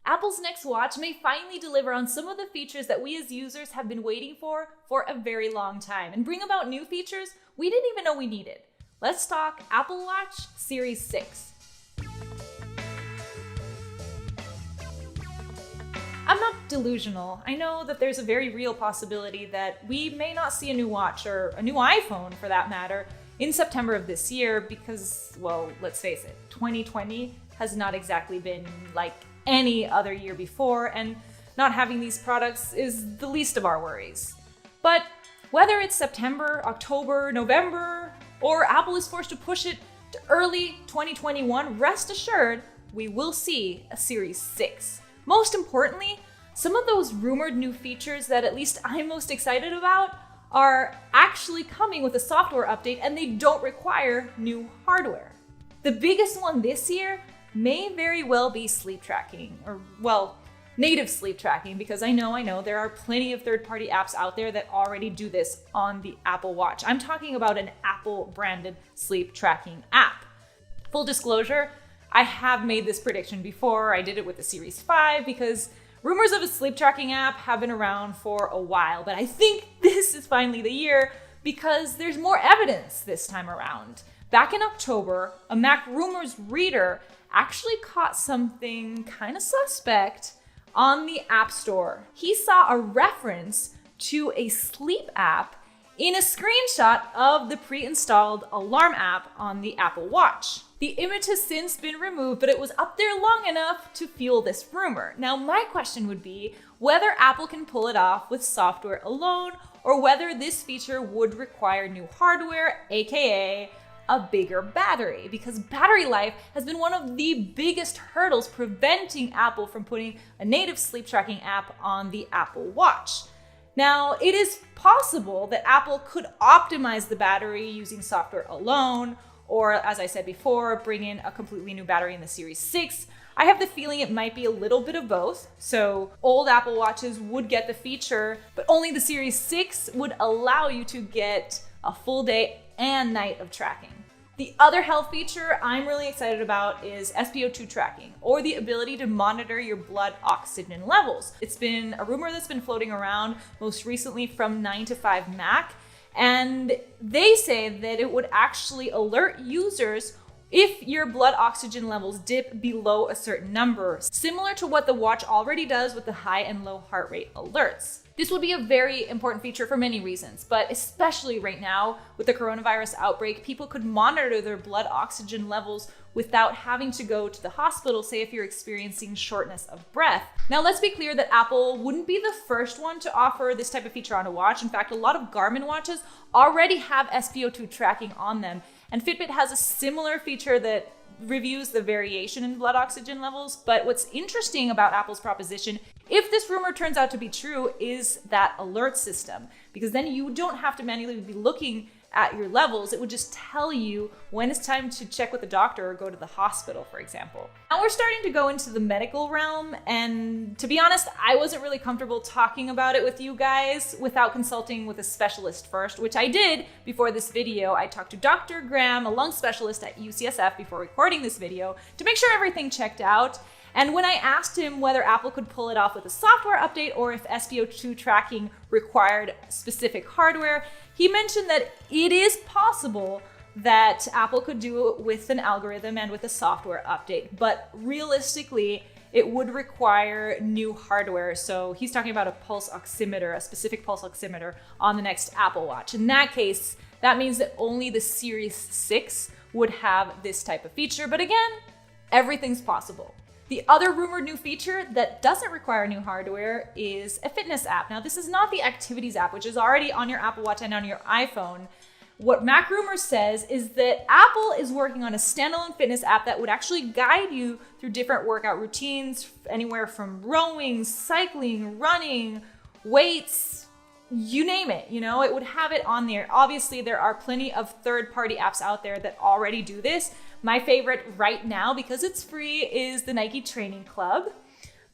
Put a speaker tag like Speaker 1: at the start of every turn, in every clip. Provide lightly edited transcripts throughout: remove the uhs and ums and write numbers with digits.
Speaker 1: Apple's next watch may finally deliver on some of the features that we as users have been waiting for a very long time and bring about new features we didn't even know we needed. Let's talk Apple Watch Series 6. I'm not delusional. I know that there's a very real possibility that we may not see a new watch, or a new iPhone for that matter, in September of this year because, well, let's face it, 2020 has not exactly been like any other year before, and not having these products is the least of our worries. But whether it's September, October, November, or Apple is forced to push it to early 2021, rest assured we will see a Series 6. Most importantly, some of those rumored new features that at least I'm most excited about are actually coming with a software update, and they don't require new hardware. The biggest one this year may very well be sleep tracking, or well, native sleep tracking, because I know there are plenty of third-party apps out there that already do this on the Apple Watch. I'm talking about an Apple branded sleep tracking app. Full disclosure, I have made this prediction before. I did it with the Series 5 because rumors of a sleep tracking app have been around for a while, but I think this is finally the year because there's more evidence this time around. Back in October, a Mac Rumors reader actually caught something kind of suspect on the App Store. He saw a reference to a sleep app in a screenshot of the pre-installed alarm app on the Apple Watch. The image has since been removed, but it was up there long enough to fuel this rumor. Now, my question would be whether Apple can pull it off with software alone, or whether this feature would require new hardware, aka a bigger battery, because battery life has been one of the biggest hurdles preventing Apple from putting a native sleep tracking app on the Apple Watch. Now, it is possible that Apple could optimize the battery using software alone, or as I said before, bring in a completely new battery in the Series 6. I have the feeling it might be a little bit of both. So old Apple Watches would get the feature, but only the Series 6 would allow you to get a full day and night of tracking. The other health feature I'm really excited about is SpO2 tracking, or the ability to monitor your blood oxygen levels. It's been a rumor that's been floating around, most recently from 9to5Mac, and they say that it would actually alert users if your blood oxygen levels dip below a certain number, similar to what the watch already does with the high and low heart rate alerts. This would be a very important feature for many reasons, but especially right now with the coronavirus outbreak, people could monitor their blood oxygen levels without having to go to the hospital, say if you're experiencing shortness of breath. Now, let's be clear that Apple wouldn't be the first one to offer this type of feature on a watch. In fact, a lot of Garmin watches already have SpO2 tracking on them, and Fitbit has a similar feature that reviews the variation in blood oxygen levels. But what's interesting about Apple's proposition, if this rumor turns out to be true, is that alert system, because then you don't have to manually be looking at your levels. It would just tell you when it's time to check with the doctor or go to the hospital, for example. Now we're starting to go into the medical realm, and to be honest, I wasn't really comfortable talking about it with you guys without consulting with a specialist first, which I did before this video. I talked to Dr. Graham, a lung specialist at UCSF, before recording this video to make sure everything checked out. And when I asked him whether Apple could pull it off with a software update or if SpO2 tracking required specific hardware, he mentioned that it is possible that Apple could do it with an algorithm and with a software update, but realistically, it would require new hardware. So he's talking about a pulse oximeter, a specific pulse oximeter on the next Apple Watch. In that case, that means that only the Series 6 would have this type of feature. But again, everything's possible. The other rumored new feature that doesn't require new hardware is a fitness app. Now, this is not the Activities app, which is already on your Apple Watch and on your iPhone. What Mac Rumors says is that Apple is working on a standalone fitness app that would actually guide you through different workout routines, anywhere from rowing, cycling, running, weights, you name it, it would have it on there. Obviously, there are plenty of third-party apps out there that already do this. My favorite right now, because it's free, is the Nike Training Club.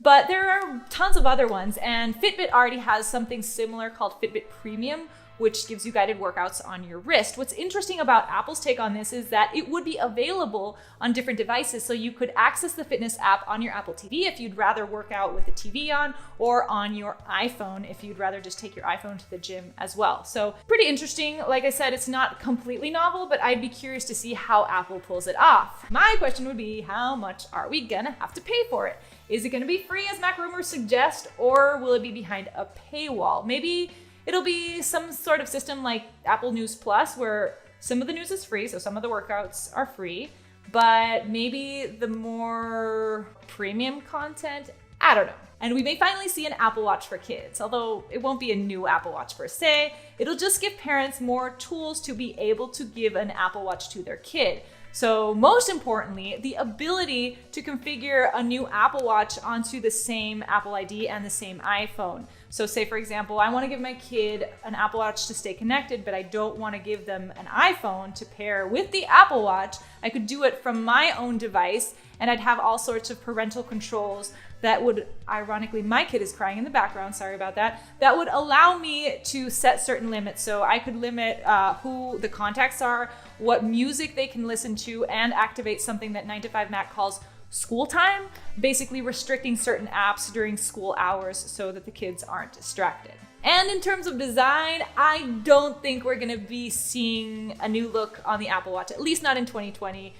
Speaker 1: But there are tons of other ones, and Fitbit already has something similar called Fitbit Premium, which gives you guided workouts on your wrist. What's interesting about Apple's take on this is that it would be available on different devices. So you could access the fitness app on your Apple TV if you'd rather work out with the TV on, or on your iPhone if you'd rather just take your iPhone to the gym as well. So pretty interesting. Like I said, it's not completely novel, but I'd be curious to see how Apple pulls it off. My question would be, how much are we gonna have to pay for it? Is it gonna be free as Mac rumors suggest, or will it be behind a paywall? Maybe it'll be some sort of system like Apple News Plus, where some of the news is free, so some of the workouts are free, but maybe the more premium content, I don't know. And we may finally see an Apple Watch for kids, although it won't be a new Apple Watch per se. It'll just give parents more tools to be able to give an Apple Watch to their kid. So most importantly, the ability to configure a new Apple Watch onto the same Apple ID and the same iPhone. So say, for example, I want to give my kid an Apple Watch to stay connected, but I don't want to give them an iPhone to pair with the Apple Watch. I could do it from my own device, and I'd have all sorts of parental controls that would, ironically, my kid is crying in the background, sorry about that, that would allow me to set certain limits. So I could limit who the contacts are, what music they can listen to, and activate something that 9to5Mac calls school time, basically restricting certain apps during school hours so that the kids aren't distracted. And in terms of design, I don't think we're gonna be seeing a new look on the Apple Watch, at least not in 2020.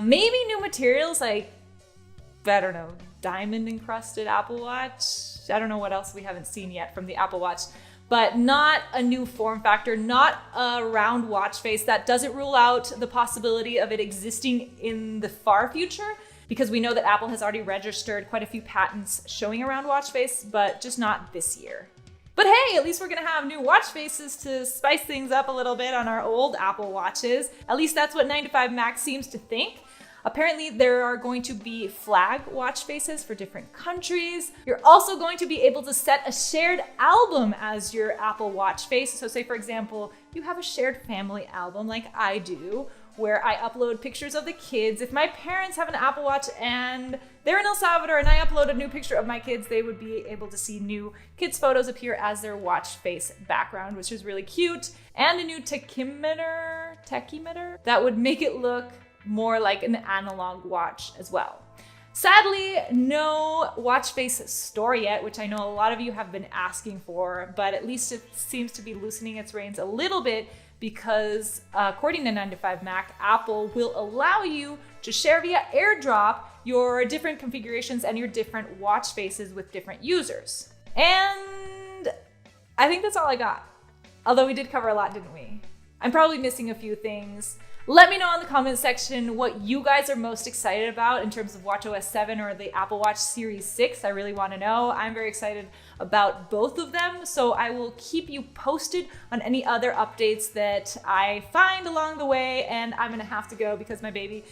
Speaker 1: Maybe new materials like, I don't know, diamond encrusted Apple Watch. I don't know what else we haven't seen yet from the Apple Watch, but not a new form factor, not a round watch face. That doesn't rule out the possibility of it existing in the far future, because we know that Apple has already registered quite a few patents showing a round watch face, but just not this year. But hey, at least we're gonna have new watch faces to spice things up a little bit on our old Apple Watches. At least that's what 9to5Mac seems to think. Apparently there are going to be flag watch faces for different countries. You're also going to be able to set a shared album as your Apple Watch face. So say, for example, you have a shared family album like I do, where I upload pictures of the kids. If my parents have an Apple Watch and they're in El Salvador and I upload a new picture of my kids, they would be able to see new kids' photos appear as their watch face background, which is really cute. And a new tachymeter that would make it look more like an analog watch as well. Sadly, no watch face store yet, which I know a lot of you have been asking for, but at least it seems to be loosening its reins a little bit, because according to 9to5Mac, Apple will allow you to share via AirDrop your different configurations and your different watch faces with different users. And I think that's all I got. Although we did cover a lot, didn't we? I'm probably missing a few things. Let me know in the comment section what you guys are most excited about in terms of watchOS 7 or the Apple Watch Series 6. I really want to know. I'm very excited about both of them, so I will keep you posted on any other updates that I find along the way, and I'm gonna have to go because my baby